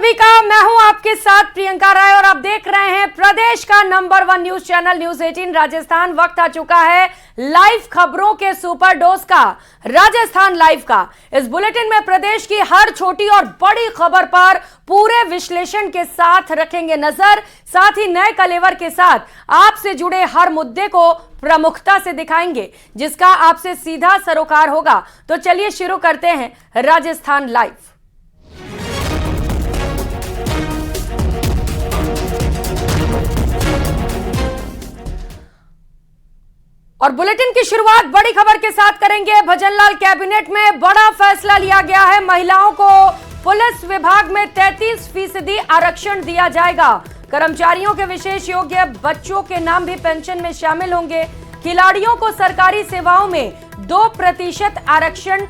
सभी का। मैं हूं आपके साथ प्रियंका राय और आप देख रहे हैं प्रदेश का number 1 news channel news 18 Rajasthan. वक्त आ चुका है लाइव खबरों के सुपर डोज का, राजस्थान लाइव का। इस बुलेटिन में प्रदेश की हर छोटी और बड़ी खबर पर पूरे विश्लेषण के साथ रखेंगे नजर, साथ ही नए कलेवर के साथ आपसे जुड़े हर मुद्दे को प्रमुखता से दिखाएंगे जिसका आपसे सीधा सरोकार होगा। तो चलिए शुरू करते हैं राजस्थान लाइव। और बुलेटिन की शुरुआत बड़ी खबर के साथ करेंगे। भजनलाल कैबिनेट में बड़ा फैसला लिया गया है। महिलाओं को पुलिस विभाग में 33% आरक्षण दिया जाएगा। कर्मचारियों के विशेष योग्य बच्चों के नाम भी पेंशन में शामिल होंगे। खिलाड़ियों को सरकारी सेवाओं में 2% आरक्षण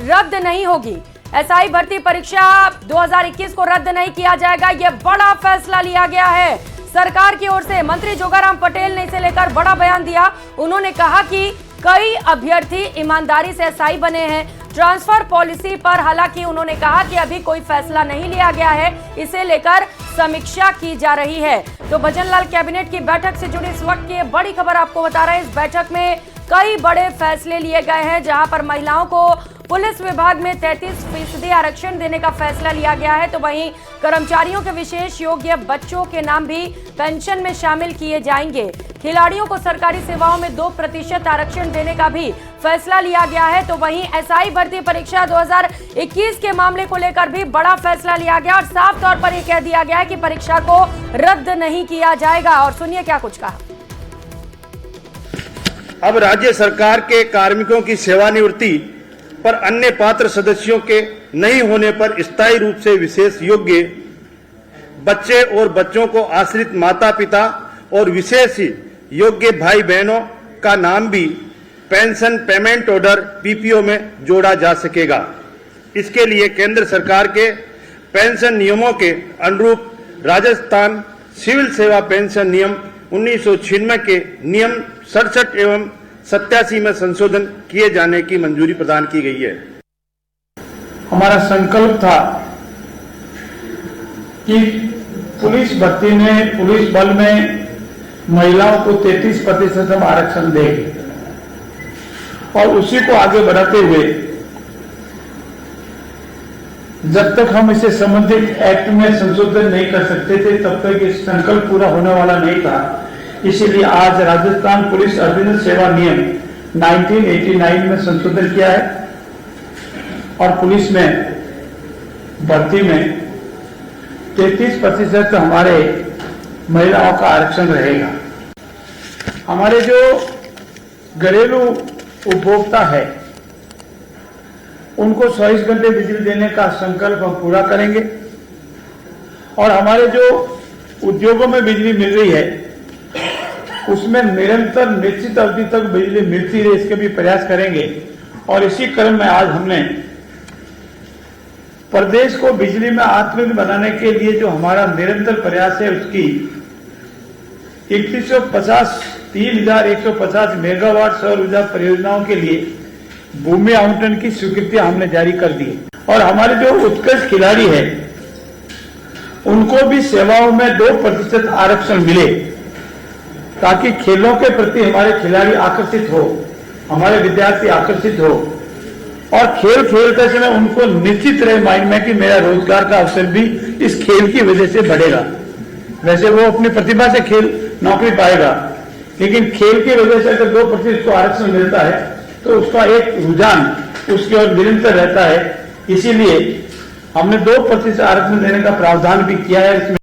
रद्द नहीं होगी। एसआई भर्ती परीक्षा 2021 को रद्द नहीं किया जाएगा। यह बड़ा फैसला लिया गया है सरकार की ओर से। मंत्री जोगाराम पटेल ने इसे लेकर बड़ा बयान दिया। उन्होंने कहा कि कई अभ्यर्थी ईमानदारी से एसआई बने हैं। ट्रांसफर पॉलिसी पर हालांकि उन्होंने कहा कि अभी कोई फैसला नहीं लिया गया है, इसे लेकर समीक्षा की जा रही है। तो भजनलाल कैबिनेट की बैठक से जुड़ी इस वक्त की बड़ी खबर आपको बता रहे हैं। इस बैठक में कई बड़े फैसले लिए गए हैं, जहां पर महिलाओं को पुलिस विभाग में 33% आरक्षण देने का फैसला लिया गया है। तो वहीं कर्मचारियों के विशेष योग्य बच्चों के नाम भी पेंशन में शामिल किए जाएंगे। खिलाड़ियों को सरकारी सेवाओं में 2% आरक्षण देने का भी फैसला लिया गया है। तो वहीं एसआई भर्ती परीक्षा 2021 के मामले को लेकर भी बड़ा फैसला लिया गया और साफ तौर पर यह कह दिया गया है कि परीक्षा को रद्द नहीं किया जाएगा। और सुनिए क्या कुछ कहा। अब राज्य सरकार के कार्मिकों की सेवानिवृत्ति पर अन्य पात्र सदस्यों के नहीं होने पर स्थायी रूप से विशेष योग्य बच्चे और बच्चों को आश्रित माता पिता और विशेष योग्य भाई बहनों का नाम भी पेंशन पेमेंट ऑर्डर पीपीओ में जोड़ा जा सकेगा। इसके लिए केंद्र सरकार के पेंशन नियमों के अनुरूप राजस्थान सिविल सेवा पेंशन नियम 1996 के नियम 67 एवं 87 में संशोधन किए जाने की मंजूरी प्रदान की गई है। हमारा संकल्प था कि पुलिस भर्ती में, पुलिस बल में महिलाओं को 33% हम आरक्षण देंगे और उसी को आगे बढ़ाते हुए जब तक हम इसे संबंधित एक्ट में संशोधन नहीं कर सकते थे तब तक ये संकल्प पूरा होने वाला नहीं था। इसीलिए आज राजस्थान पुलिस अधीनस्थ सेवा नियम 1989 में संशोधन किया है और पुलिस में भर्ती में 33% हमारे महिलाओं का आरक्षण रहेगा। हमारे जो घरेलू उपभोक्ता है उनको 24 घंटे बिजली देने का संकल्प हम पूरा करेंगे और हमारे जो उद्योगों में बिजली मिल रही है उसमें निरंतर निश्चित अवधि तक बिजली मिलती रहे, इसके भी प्रयास करेंगे। और इसी क्रम में आज हमने प्रदेश को बिजली में आत्मनिर्भर बनाने के लिए जो हमारा निरंतर प्रयास है उसकी 3150 मेगावाट सौर ऊर्जा परियोजनाओं के लिए भूमि आवंटन की स्वीकृति हमने जारी कर दी और हमारे जो उत्कृष्ट खिलाड़ी है उनको भी सेवाओं में 2% आरक्षण मिले ताकि खेलों के प्रति हमारे खिलाड़ी आकर्षित हो, हमारे विद्यार्थी आकर्षित हो और खेल खेलते समय उनको निश्चित रहे माइंड में कि मेरा रोजगार का अवसर भी इस खेल की वजह से बढ़ेगा। वैसे वो अपनी प्रतिभा से खेल नौकरी पाएगा, लेकिन खेल की वजह से अगर 2% को आरक्षण मिलता है तो उसका एक रुझान उसकी ओर निरंतर रहता है। इसीलिए हमने 2% आरक्षण देने का प्रावधान भी किया है इसमें।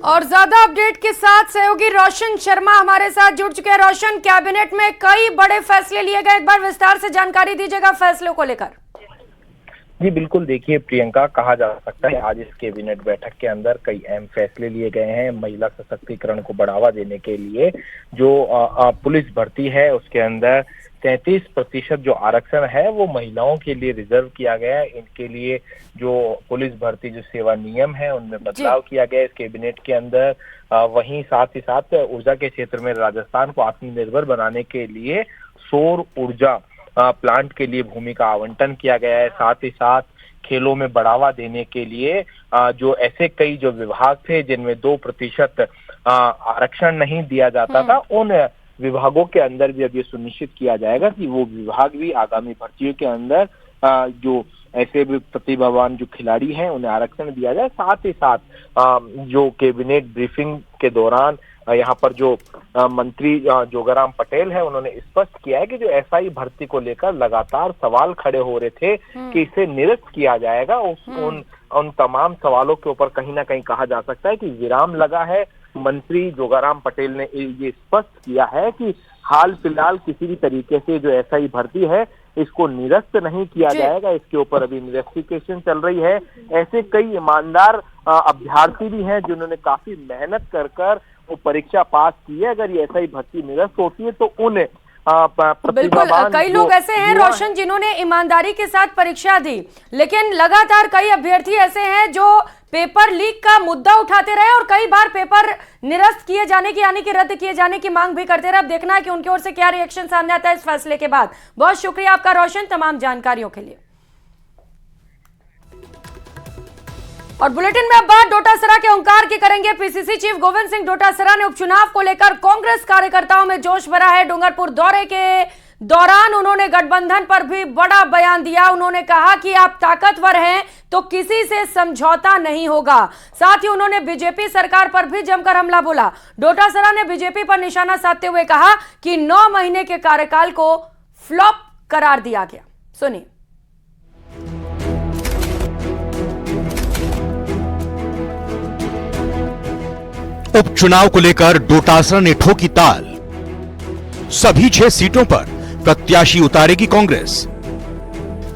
और ज्यादा अपडेट के साथ सहयोगी रोशन शर्मा हमारे साथ जुड़ चुके हैं। रोशन, कैबिनेट में कई बड़े फैसले लिए गए, एक बार विस्तार से जानकारी दीजिएगा फैसलों को लेकर। जी बिल्कुल, देखिए प्रियंका, कहा जा सकता है आज इस कैबिनेट बैठक के अंदर कई अहम फैसले लिए गए हैं। महिला सशक्तिकरण को बढ़ावा देने के लिए जो पुलिस भर्ती है उसके अंदर 33% जो आरक्षण है वो महिलाओं के लिए रिजर्व किया गया है। इनके लिए जो पुलिस भर्ती जो सेवा नियम है उनमें बदलाव किया गया है इस कैबिनेट के अंदर। वहीं साथ ही साथ ऊर्जा के क्षेत्र में राजस्थान को आत्मनिर्भर बनाने के लिए सौर ऊर्जा प्लांट के लिए भूमि का आवंटन किया गया है। साथ ही साथ खेलों में बढ़ावा देने के लिए जो ऐसे कई जो विभाग थे जिनमें 2% आरक्षण नहीं दिया जाता था, उन विभागों के अंदर भी अब ये सुनिश्चित किया जाएगा कि वो विभाग भी आगामी भर्तियों के अंदर जो ऐसे भी प्रतिभावान जो खिलाड़ी हैं उन्हें आरक्षण दिया जाए। साथ ही साथ जो कैबिनेट ब्रीफिंग के दौरान यहाँ पर जो मंत्री जोगाराम पटेल है, उन्होंने स्पष्ट किया है कि जो एसआई भर्ती को लेकर लगातार सवाल खड़े हो रहे थे कि इसे निरस्त किया जाएगा, उन तमाम सवालों के ऊपर कहीं ना कहीं कहा जा सकता है कि विराम लगा है। मंत्री जोगाराम पटेल ने ये स्पष्ट किया है कि हाल फिलहाल किसी भी तरीके से जो एसआई भर्ती है इसको निरस्त नहीं किया जाएगा, इसके ऊपर अभी इन्वेस्टिगेशन चल रही है। ऐसे कई ईमानदार अभ्यर्थी भी हैं जिन्होंने काफी मेहनत कर वो परीक्षा पास की है। अगर ये एसआई भर्ती निरस्त होती है तो उन बिल्कुल कई लोग ऐसे हैं रोशन जिन्होंने ईमानदारी के साथ परीक्षा दी, लेकिन लगातार कई अभ्यर्थी ऐसे हैं जो पेपर लीक का मुद्दा उठाते रहे और कई बार पेपर निरस्त किए जाने की यानी कि रद्द किए जाने की मांग भी करते रहे। अब देखना है कि उनकी ओर से क्या रिएक्शन सामने आता है इस फैसले के बाद। बहुत शुक्रिया आपका रोशन तमाम जानकारियों के लिए। और बुलेटिन में अब बात डोटासरा के ओंकार की करेंगे। पीसीसी चीफ गोविंद सिंह डोटासरा ने उपचुनाव को लेकर कांग्रेस कार्यकर्ताओं में जोश भरा है। डूंगरपुर दौरे के दौरान उन्होंने गठबंधन पर भी बड़ा बयान दिया। उन्होंने कहा कि आप ताकतवर हैं तो किसी से समझौता नहीं होगा। साथ ही उन्होंने बीजेपी सरकार पर भी जमकर हमला बोला। डोटासरा ने बीजेपी पर निशाना साधते हुए कहा कि 9 महीने के कार्यकाल को फ्लॉप करार दिया गया। सुनिए। उपचुनाव को लेकर डोटासरा ने ठोकी ताल। सभी 6 सीटों पर प्रत्याशी उतारेगी कांग्रेस।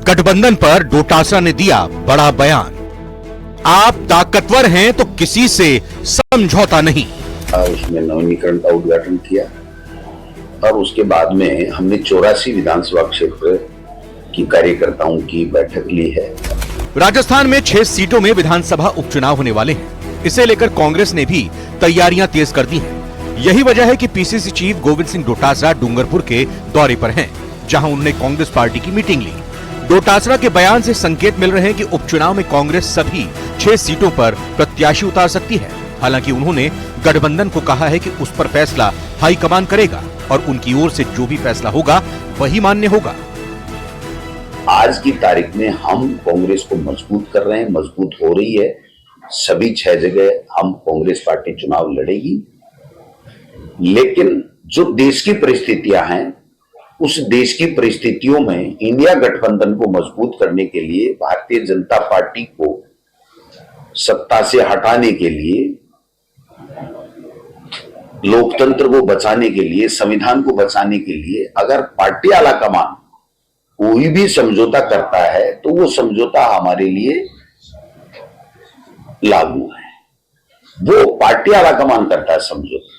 गठबंधन पर डोटासरा ने दिया बड़ा बयान। आप ताकतवर हैं तो किसी से समझौता नहीं। उसमें नवीनीकरण का उद्घाटन किया और उसके बाद में हमने 84 विधानसभा क्षेत्र की कार्यकर्ताओं की बैठक ली है। राजस्थान में 6 सीटों में विधानसभा उपचुनाव होने वाले हैं। इसे लेकर कांग्रेस ने भी तैयारियां तेज कर दी हैं। यही वजह है कि पीसीसी चीफ गोविंद सिंह डोटासरा डूंगरपुर के दौरे पर हैं, जहां उन्होंने कांग्रेस पार्टी की मीटिंग ली। डोटासरा के बयान से संकेत मिल रहे हैं कि उपचुनाव में कांग्रेस सभी 6 सीटों पर प्रत्याशी उतार सकती है। हालांकि उन्होंने गठबंधन को कहा है कि उस पर फैसला हाईकमान करेगा और उनकी ओर से जो भी फैसला होगा वही मान्य होगा। आज की तारीख में हम कांग्रेस को मजबूत कर रहे हैं, मजबूत हो रही है। सभी 6 जगह हम कांग्रेस पार्टी चुनाव लड़ेगी, लेकिन जो देश की परिस्थितियां हैं उस देश की परिस्थितियों में इंडिया गठबंधन को मजबूत करने के लिए, भारतीय जनता पार्टी को सत्ता से हटाने के लिए, लोकतंत्र को बचाने के लिए, संविधान को बचाने के लिए अगर पार्टी आलाकमान कोई भी समझौता करता है तो वो समझौता हमारे लिए लागू है। वो पार्टी आलाकमान करता है समझौता।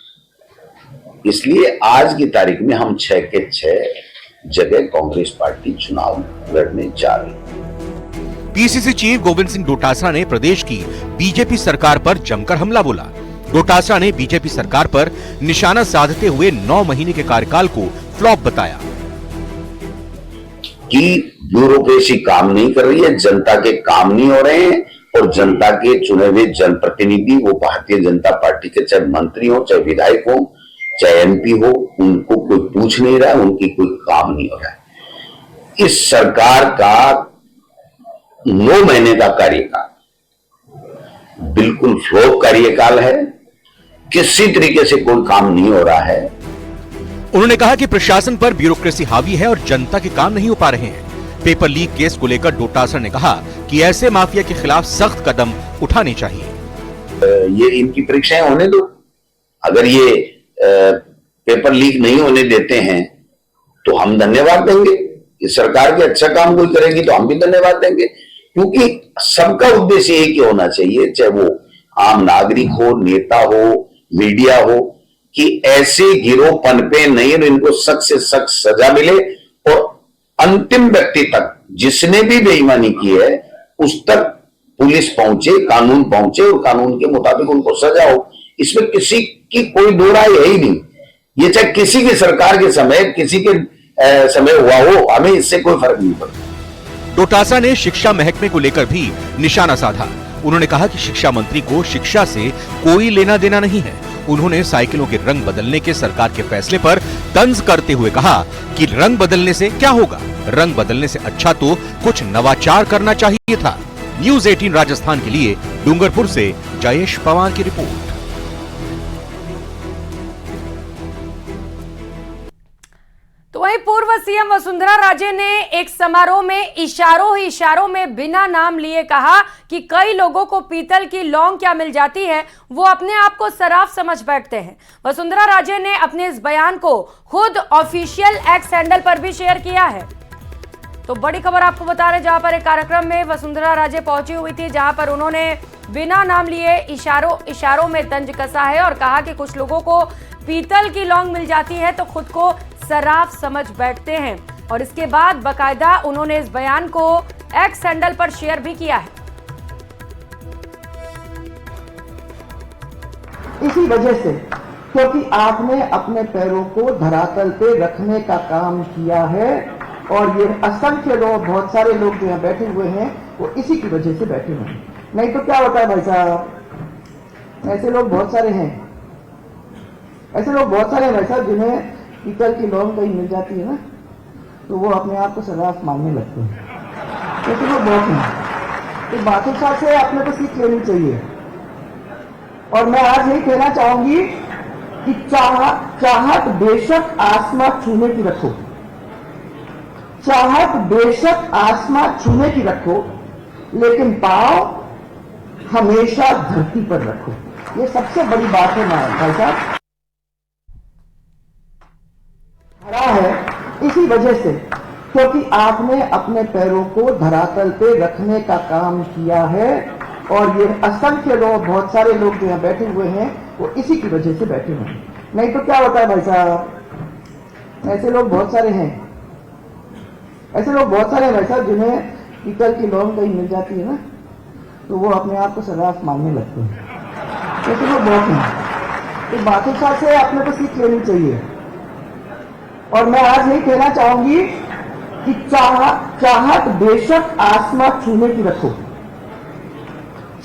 इसलिए आज की तारीख में हम 6 के 6 जगह कांग्रेस पार्टी चुनाव लड़ने जा रही है। पीसीसी चीफ गोविंद सिंह डोटासरा ने प्रदेश की बीजेपी सरकार पर जमकर हमला बोला। डोटासरा ने बीजेपी सरकार पर निशाना साधते हुए 9 महीने के कार्यकाल को फ्लॉप बताया कि ब्यूरोक्रेसी काम नहीं कर रही है, जनता के काम नहीं हो रहे हैं और जनता के चुने हुए जनप्रतिनिधि, वो भारतीय जनता पार्टी के चाहे मंत्री हो, चाहे विधायक हो, चाहे एमपी हो, उनको कोई पूछ नहीं रहा है, उनकी कोई काम नहीं हो रहा है। इस सरकार का 9 महीने का कार्यकाल बिल्कुल फ्लॉप कार्यकाल है। किसी तरीके से कोई काम नहीं हो रहा है। उन्होंने कहा कि प्रशासन पर ब्यूरोक्रेसी हावी है और जनता के काम नहीं हो पा रहे हैं। पेपर लीक केस को लेकर डोटासरा ने कहा कि ऐसे माफिया के खिलाफ सख्त कदम उठाने चाहिए। ये इनकी परीक्षाएं होने दो। अगर ये पेपर लीक नहीं होने देते हैं तो हम धन्यवाद देंगे। इस सरकार के अच्छा काम कोई करेगी तो हम भी धन्यवाद देंगे, क्योंकि सबका उद्देश्य एक ही होना चाहिए, चाहे वो आम नागरिक हो, नेता हो, मीडिया हो, कि ऐसे गिरोह पनपे नहीं, इनको सख्त से सख्त सजा मिले और अंतिम व्यक्ति तक जिसने भी बेईमानी की है उस तक पुलिस पहुंचे, कानून पहुंचे और कानून के मुताबिक उनको सजा हो। इसमें किसी की कोई दो राय है ही नहीं। ये चाहे किसी की सरकार के समय, किसी के समय हुआ हो, हमें इससे कोई फर्क नहीं पड़ता। डोटासरा ने शिक्षा महकमे को लेकर भी निशाना साधा। उन्होंने कहा कि शिक्षा मंत्री को शिक्षा से कोई लेना देना नहीं है। उन्होंने साइकिलों के रंग बदलने के सरकार के फैसले पर तंज करते हुए कहा कि रंग बदलने से क्या होगा, रंग बदलने से अच्छा तो कुछ नवाचार करना चाहिए था। न्यूज़ 18 राजस्थान के लिए डूंगरपुर से जयेश पवार की रिपोर्ट। तो वहीं पूर्व सीएम वसुंधरा राजे ने एक समारोह में इशारों में बिना नाम लिए कहा कि कई लोगों को पीतल की लौंग क्या मिल जाती है, वो अपने आप को सराफ समझ बैठते हैं। वसुंधरा राजे ने अपने इस बयान को खुद ऑफिशियल एक्स हैंडल पर भी शेयर किया है। तो बड़ी खबर आपको बता रहे, जहां पर एक कार्यक्रम में वसुंधरा राजे पहुंची हुई थी, जहां पर उन्होंने बिना नाम लिए इशारों में तंज कसा है और कहा कि कुछ लोगों को पीतल की लौंग मिल जाती है तो खुद को सराफ समझ बैठते हैं। और इसके बाद बकायदा उन्होंने इस बयान को एक्स हैंडल पर शेयर भी किया है। इसी वजह से, क्योंकि आपने अपने पैरों को धरातल पे रखने का काम किया है और ये असंख्य लोग, बहुत सारे लोग जो यहाँ बैठे हुए हैं वो इसी की वजह से बैठे हुए हैं। नहीं तो क्या होता है भाई साहब, ऐसे लोग बहुत सारे हैं, ऐसे लोग बहुत सारे हैं भाई साहब जिन्हें पीतल की लौंग कहीं मिल जाती है ना तो वो अपने आप को सराफ मानने लगते हैं। ऐसे लोग बहुत हैं। तो बादशाह से अपने को सीख लेनी चाहिए। और मैं आज यही कहना चाहूंगी कि चाहत बेशक आसमां छूने की रखो, चाहत बेशक आसमां छूने की रखो, लेकिन पाँव हमेशा धरती पर रखो। ये सबसे बड़ी बात है भाई साहब। हरा है इसी वजह से, क्योंकि आपने अपने पैरों को धरातल पे रखने का काम किया है और ये असंख्य लोग, बहुत सारे लोग जो यहाँ बैठे हुए हैं वो इसी की वजह से बैठे हुए हैं। नहीं तो क्या होता है भाई साहब, ऐसे लोग बहुत सारे हैं, ऐसे लोग बहुत सारे हैं भाई साहब जिन्हें पीतल की लौंग कहीं मिल जाती है ना तो वो अपने आप को सराफ मानने लगते हैं। ऐसे लोग बहुत हैं। तो बादशाह से अपने को सीख लेनी चाहिए। और मैं आज यही कहना चाहूंगी कि चाहत बेशक आसमां छूने की रखो,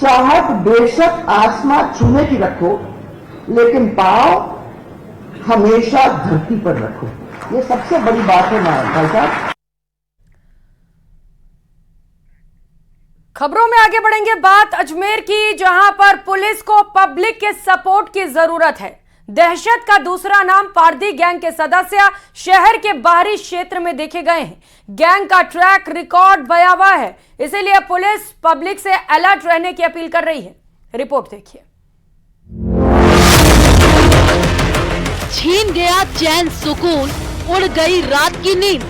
चाहत बेशक आसमां छूने की रखो, लेकिन पाँव हमेशा धरती पर रखो। ये सबसे बड़ी बात है भाई साहब। खबरों में आगे बढ़ेंगे, बात अजमेर की, जहां पर पुलिस को पब्लिक के सपोर्ट की जरूरत है। दहशत का दूसरा नाम पारदी गैंग के सदस्य शहर के बाहरी क्षेत्र में देखे गए हैं। गैंग का ट्रैक रिकॉर्ड भयावह है, इसीलिए पुलिस पब्लिक से अलर्ट रहने की अपील कर रही है। रिपोर्ट देखिए। छीन गया चैन सुकून, उड़ गई रात की नींद।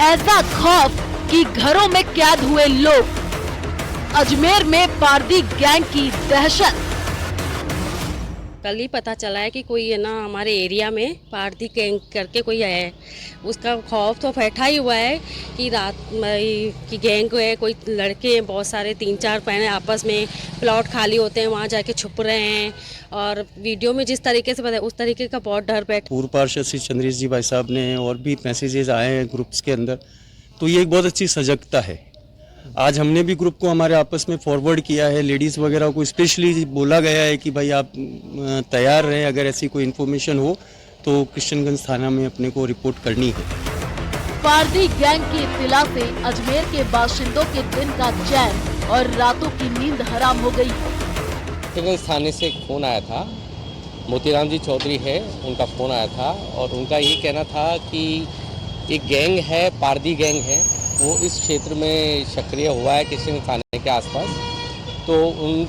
ऐसा खौफ कि घरों में कैद हुए लोग। अजमेर में पारदी गैंग की दहशत। कल ही पता चला है कि कोई है ना हमारे एरिया में पारदी गैंग करके कोई है, उसका खौफ तो बैठा ही हुआ है कि रात की गैंग है, कोई लड़के हैं बहुत सारे, 3-4 पहने आपस में प्लॉट खाली होते हैं वहाँ जाके छुप रहे हैं। और वीडियो में जिस तरीके से बताया उस तरीके का बहुत डर बैठा। पूर्व पार्षद श्री चंद्रेश जी भाई साहब ने और भी मैसेजेस आए हैं ग्रुप्स के अंदर, तो ये एक बहुत अच्छी सजगता है। आज हमने भी ग्रुप को हमारे आपस में फॉरवर्ड किया है, लेडीज़ वगैरह को स्पेशली बोला गया है कि भाई आप तैयार रहें, अगर ऐसी कोई इन्फॉर्मेशन हो तो किशनगंज थाना में अपने को रिपोर्ट करनी है। पारदी गैंग की इत्तिला से अजमेर के बाशिंदों के दिन का चैन और रातों की नींद हराम हो गई। किशनगंज थाने से एक फ़ोन आया था, मोतीराम जी चौधरी है, उनका फ़ोन आया था और उनका ये कहना था कि एक गैंग है, पारदी गैंग है, वो इस क्षेत्र में सक्रिय हुआ है किशनगंज थाने के आसपास। तो उन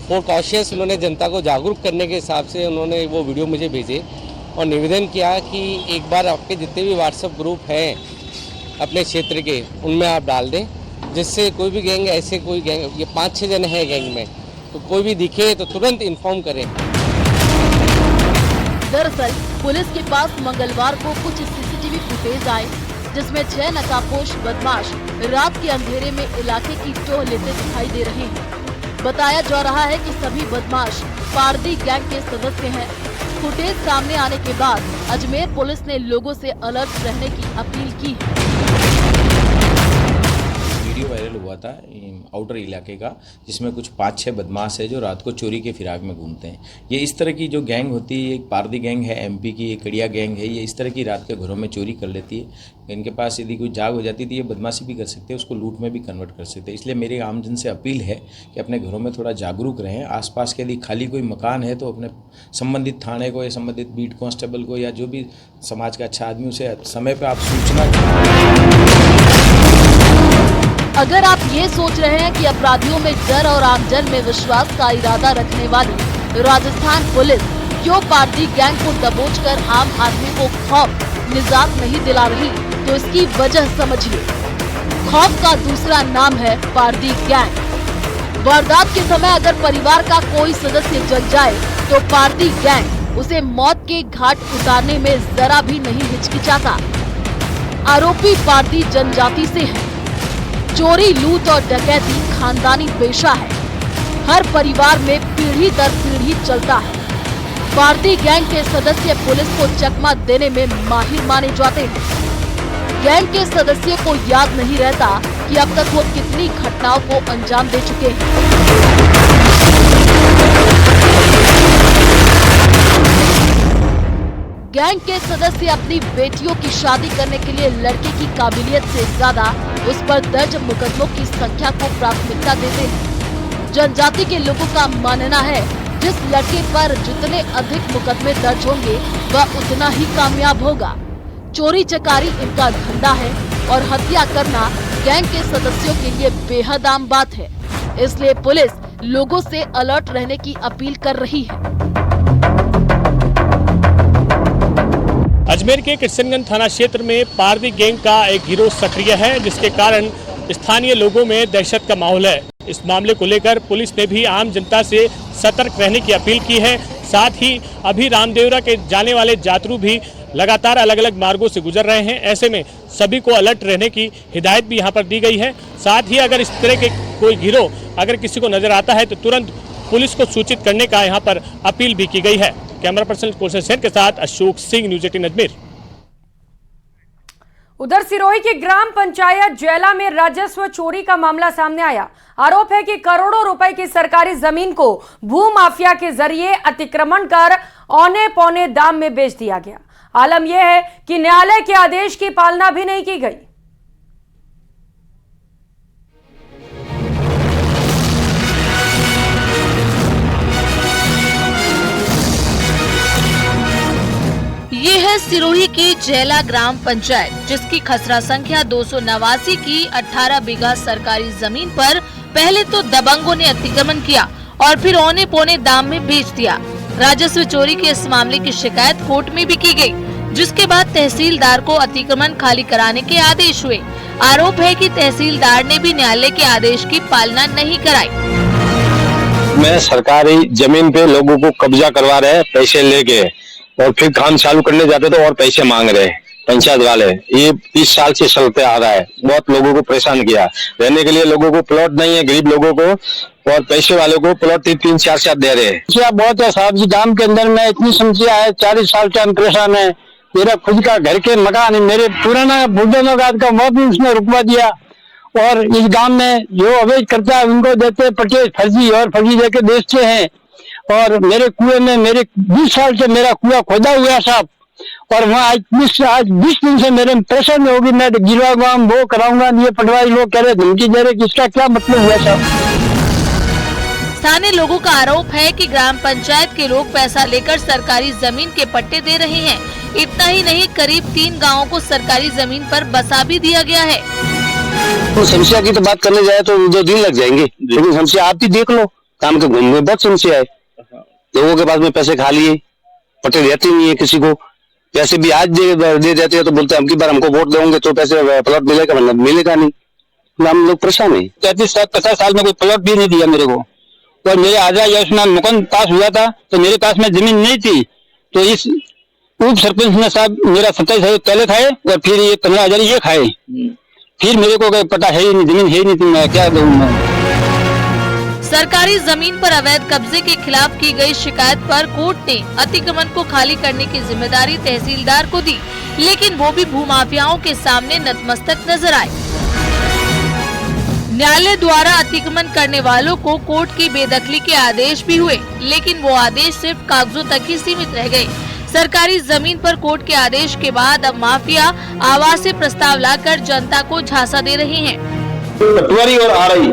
फॉर कॉशियस उन्होंने जनता को जागरूक करने के हिसाब से उन्होंने वो वीडियो मुझे भेजे और निवेदन किया कि एक बार आपके जितने भी व्हाट्सएप ग्रुप हैं अपने क्षेत्र के, उनमें आप डाल दें, जिससे कोई भी गैंग, ऐसे कोई गैंग, ये 5-6 जन हैं गैंग में, तो कोई भी दिखे तो तुरंत इन्फॉर्म करें। दरअसल पुलिस के पास मंगलवार को कुछ सीसीटीवी फुटेज आए जिसमें 6 नकाबपोश बदमाश रात के अंधेरे में इलाके की टोह लेते दिखाई दे रहे हैं। बताया जा रहा है कि सभी बदमाश पारदी गैंग के सदस्य हैं। फुटेज सामने आने के बाद अजमेर पुलिस ने लोगों से अलर्ट रहने की अपील की है। वीडियो वायरल हुआ था आउटर इलाके का, जिसमें कुछ 5-6 बदमाश है जो रात को चोरी के फिराक में घूमते हैं। ये इस तरह की जो गैंग होती है, एक पारदी गैंग है MP की, एक कड़िया गैंग है, ये इस तरह की रात के घरों में चोरी कर लेती है। इनके पास यदि कोई जाग हो जाती है तो ये बदमाशी भी कर सकते हैं, उसको लूट में भी कन्वर्ट कर सकते हैं। इसलिए मेरी आमजन से अपील है कि अपने घरों में थोड़ा जागरूक रहें। आसपास के यदि खाली कोई मकान है तो अपने संबंधित थाने को या संबंधित बीट कांस्टेबल को या जो भी समाज का अच्छा आदमी, उसे समय पर आप सूचना। अगर आप ये सोच रहे हैं कि अपराधियों में डर और आमजन में विश्वास का इरादा रखने वाली राजस्थान पुलिस क्यों पारदी गैंग को दबोचकर आम आदमी को खौफ निजात नहीं दिला रही, तो इसकी वजह समझिए। खौफ का दूसरा नाम है पारदी गैंग। वारदात के समय अगर परिवार का कोई सदस्य जल जाए तो पारदी गैंग उसे मौत के घाट उतारने में जरा भी नहीं हिचकिचाता। आरोपी पारदी जनजाति से है। चोरी, लूट और डकैती खानदानी पेशा है। हर परिवार में पीढ़ी दर पीढ़ी चलता है। पारदी गैंग के सदस्य पुलिस को चकमा देने में माहिर माने जाते हैं। गैंग के सदस्यों को याद नहीं रहता कि अब तक वो कितनी घटनाओं को अंजाम दे चुके हैं। गैंग के सदस्य अपनी बेटियों की शादी करने के लिए लड़के की काबिलियत से ज्यादा उस पर दर्ज मुकदमों की संख्या को प्राथमिकता देते हैं। जनजाति के लोगों का मानना है जिस लड़के पर जितने अधिक मुकदमे दर्ज होंगे वह उतना ही कामयाब होगा। चोरी चकारी इनका धंधा है और हत्या करना गैंग के सदस्यों के लिए बेहद आम बात है। इसलिए पुलिस लोगों से अलर्ट रहने की अपील कर रही है। अजमेर के किशनगंज थाना क्षेत्र में पारदी गैंग का एक गिरोह सक्रिय है, जिसके कारण स्थानीय लोगों में दहशत का माहौल है। इस मामले को लेकर पुलिस ने भी आम जनता से सतर्क रहने की अपील की है। साथ ही अभी रामदेवरा के जाने वाले यात्रु भी लगातार अलग अलग मार्गों से गुजर रहे हैं। ऐसे में सभी को अलर्ट रहने की हिदायत भी यहाँ पर दी गई है। साथ ही अगर इस तरह के कोई गिरोह अगर किसी को नजर आता है तो तुरंत पुलिस को सूचित करने का यहाँ पर अपील भी की गई है। कैमरा पर्सन कौशल सेन के साथ अशोक सिंह, न्यूज़ 18 अजमेर। उधर सिरोही की ग्राम पंचायत जैला में राजस्व चोरी का मामला सामने आया। आरोप है कि करोड़ों रुपए की सरकारी जमीन को भूमाफिया के जरिए अतिक्रमण कर औने पौने दाम में बेच दिया गया। आलम यह है कि न्यायालय के आदेश की पालना भी नहीं की गई। ये है सिरोही की जैला ग्राम पंचायत, जिसकी खसरा संख्या 289 की 18 बीघा सरकारी जमीन पर पहले तो दबंगों ने अतिक्रमण किया और फिर औने पौने दाम में बेच दिया। राजस्व चोरी के इस मामले की शिकायत कोर्ट में भी की गई, जिसके बाद तहसीलदार को अतिक्रमण खाली कराने के आदेश हुए। आरोप है कि तहसीलदार ने भी न्यायालय के आदेश की पालना नहीं कराई। मैं सरकारी जमीन पे लोगों को कब्जा करवा रहे हैं पैसे लेके, और फिर काम चालू करने जाते तो और पैसे मांग रहे हैं पंचायत वाले। ये 20 साल से चलते आ रहा है। बहुत लोगों को परेशान किया। रहने के लिए लोगों को प्लॉट नहीं है, गरीब लोगों को, और पैसे वालों को प्लॉट 3-4 दे रहे हैं। समस्या बहुत है साहब जी, गांव के अंदर में इतनी समस्या है। 40 साल से हम परेशान है। मेरा खुद का घर के मकान है, मेरे पुराना बुजुर्गों का मौत भी उसने रुकवा दिया। और इस गांव में जो अवैध करता है उनको देते पटे फर्जी और फर्जी देके बेचते हैं। और मेरे कुएं में मेरे 20 साल से मेरा कुआं खोदा हुआ साहब, और वहाँ आज 20 दिन से मेरे प्रेशर में होगी, मैं गिरवाऊंगा, वो कराऊंगा। ये पटवारी लोग कह रहे धमकी दे रहे, इसका क्या मतलब हुआ साहब? स्थानीय लोगों का आरोप है कि ग्राम पंचायत के लोग पैसा लेकर सरकारी जमीन के पट्टे दे रहे हैं। इतना ही नहीं, करीब 3 गाँवों को सरकारी जमीन पर बसा भी दिया गया है। तो समस्या की तो बात करने जाए तो 2 दिन लग जाएंगे, लेकिन समस्या आप भी देख लो। काम के घूमने में बहुत समस्या है। लोगों के पास में पैसे खा लिए, पट्टे देते नहीं है किसी को। पैसे भी आज दे देते हैं तो बोलते हैं अगली बार हमको वोट देंगे तो पैसे प्लॉट मिलेगा, वरना मिलेगा नहीं। हम लोग परेशान है। 33-50 साल में कोई प्लॉट भी नहीं दिया मेरे को। और मेरे आजा योजना मुकम्मल पास हुआ था तो मेरे पास में जमीन नहीं थी, तो इस उप सरपंच ने साहब मेरा 27,000 पहले खाए और फिर ये 15,000 ये खाए। फिर मेरे को पता है ही नहीं, जमीन है ही नहीं, तो मैं क्या दूंगा। सरकारी जमीन पर अवैध कब्जे के खिलाफ की गई शिकायत पर कोर्ट ने अतिक्रमण को खाली करने की जिम्मेदारी तहसीलदार को दी, लेकिन वो भी भूमाफियाओं के सामने नतमस्तक नजर आए। न्यायालय द्वारा अतिक्रमण करने वालों को कोर्ट की बेदखली के आदेश भी हुए, लेकिन वो आदेश सिर्फ कागजों तक ही सीमित रह गए। सरकारी जमीन पर कोर्ट के आदेश के बाद अब माफिया आवासीय प्रस्ताव लाकर जनता को झांसा दे रहे हैं। पटवारी और आरआई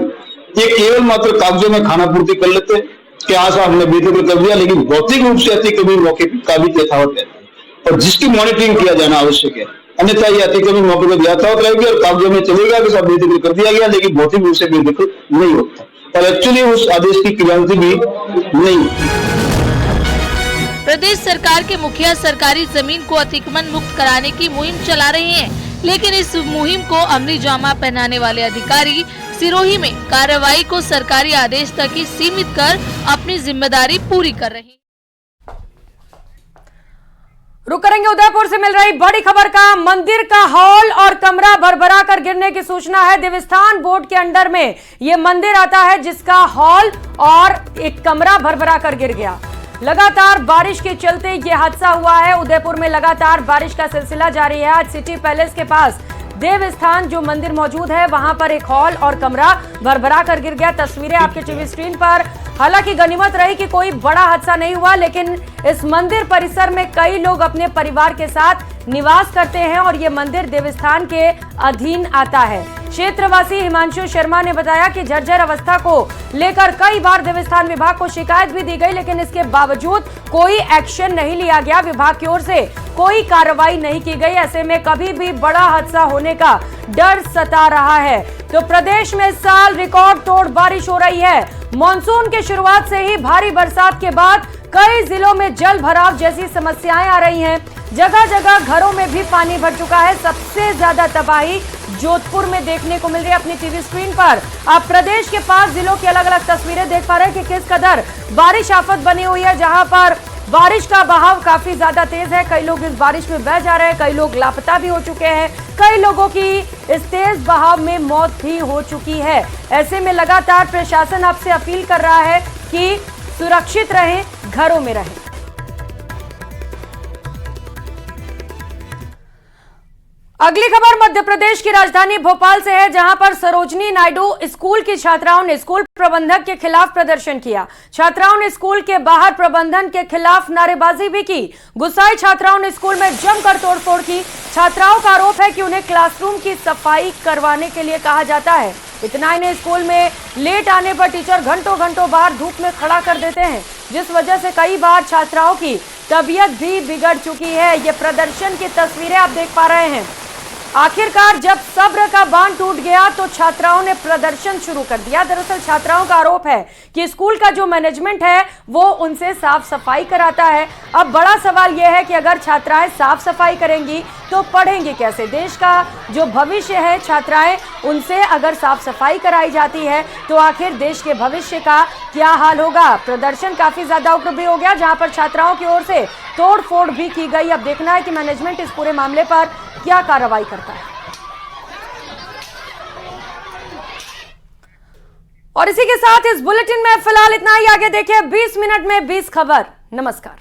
ये केवल मात्र कागजों में खाना पूर्ति कर लेते कि आज आपने बेदखल कर दिया, लेकिन भौतिक रूप से अतिक्रमण मौके का भी यथावत है और जिसकी मॉनिटरिंग किया जाना आवश्यक है। अन्यथा ये अतिक्रमण मौके पर यथावत रहेगी और कागजों में चलेगा कि सब बेदखल कर दिया गया, लेकिन भौतिक रूप से बेदखल नहीं होता और एक्चुअली उस आदेश की क्रियान्वित भी नहीं। प्रदेश सरकार के मुखिया सरकारी जमीन को अतिक्रमण मुक्त कराने की मुहिम चला रहे हैं, लेकिन इस मुहिम को अमली जामा पहनाने वाले अधिकारी सिरोही में कार्रवाई को सरकारी आदेश तक ही सीमित कर अपनी जिम्मेदारी पूरी कर रहे हैं। रुक करेंगे उदयपुर से मिल रही बड़ी खबर का। मंदिर का हॉल और कमरा भरभरा कर गिरने की सूचना है। देवस्थान बोर्ड के अंडर में ये मंदिर आता है, जिसका हॉल और एक कमरा भरभरा कर गिर गया। लगातार बारिश के चलते ये हादसा हुआ है। उदयपुर में लगातार बारिश का सिलसिला जारी है। आज सिटी पैलेस के पास देवस्थान जो मंदिर मौजूद है, वहां पर एक हॉल और कमरा भरभरा कर गिर गया। तस्वीरें आपके टीवी स्क्रीन पर। हालांकि गनीमत रही कि कोई बड़ा हादसा नहीं हुआ, लेकिन इस मंदिर परिसर में कई लोग अपने परिवार के साथ निवास करते हैं और ये मंदिर देवस्थान के अधीन आता है। क्षेत्रवासी हिमांशु शर्मा ने बताया कि जर्जर अवस्था को लेकर कई बार देवस्थान विभाग को शिकायत भी दी गई, लेकिन इसके बावजूद कोई एक्शन नहीं लिया गया। विभाग की ओर से कोई कार्रवाई नहीं की गई। ऐसे में कभी भी बड़ा हादसा होने का डर सता रहा है। तो प्रदेश में इस साल रिकॉर्ड तोड़ बारिश हो रही है। मॉनसून की शुरुआत से ही भारी बरसात के बाद कई जिलों में जल भराव जैसी समस्याएं आ रही हैं। जगह जगह घरों में भी पानी भर चुका है। सबसे ज्यादा तबाही जोधपुर में देखने को मिल रही है। अपनी टीवी स्क्रीन पर आप प्रदेश के 5 जिलों की अलग अलग तस्वीरें देख पा रहे हैं कि किस कदर बारिश आफत बनी हुई है, जहां पर बारिश का बहाव काफी ज्यादा तेज है। कई लोग इस बारिश में बह जा रहे हैं, कई लोग लापता भी हो चुके हैं, कई लोगों की इस तेज बहाव में मौत भी हो चुकी है। ऐसे में लगातार प्रशासन आपसे अपील कर रहा है कि सुरक्षित रहें, घरों में रहें। अगली खबर मध्य प्रदेश की राजधानी भोपाल से है, जहां पर सरोजनी नायडू स्कूल की छात्राओं ने स्कूल प्रबंधक के खिलाफ प्रदर्शन किया। छात्राओं ने स्कूल के बाहर प्रबंधन के खिलाफ नारेबाजी भी की। गुस्साई छात्राओं ने स्कूल में जमकर तोड़फोड़ की। छात्राओं का आरोप है कि उन्हें क्लासरूम की सफाई करवाने के लिए कहा जाता है। इतना ही नहीं, स्कूल में लेट आने पर टीचर घंटों घंटों बाहर धूप में खड़ा कर देते हैं, जिस वजह से कई बार छात्राओं की तबीयत भी बिगड़ चुकी है। ये प्रदर्शन की तस्वीरें आप देख पा रहे हैं। आखिरकार जब सब्र का बांध टूट गया तो छात्राओं ने प्रदर्शन शुरू कर दिया। दरअसल छात्राओं का आरोप है कि स्कूल का जो मैनेजमेंट है वो उनसे साफ सफाई कराता है। अब बड़ा सवाल यह है कि अगर छात्राएं साफ सफाई करेंगी तो पढ़ेंगे कैसे? देश का जो भविष्य है, छात्राएं उनसे अगर साफ सफाई कराई जाती है तो आखिर देश के भविष्य का क्या हाल होगा? प्रदर्शन काफी ज्यादा उग्र भी हो गया, जहां पर छात्राओं की ओर से तोड़ फोड़ भी की गई। अब देखना है कि मैनेजमेंट इस पूरे मामले पर क्या कार्रवाई करता है। और इसी के साथ इस बुलेटिन में फिलहाल इतना ही। आगे देखिए 20 मिनट में 20 खबर। नमस्कार।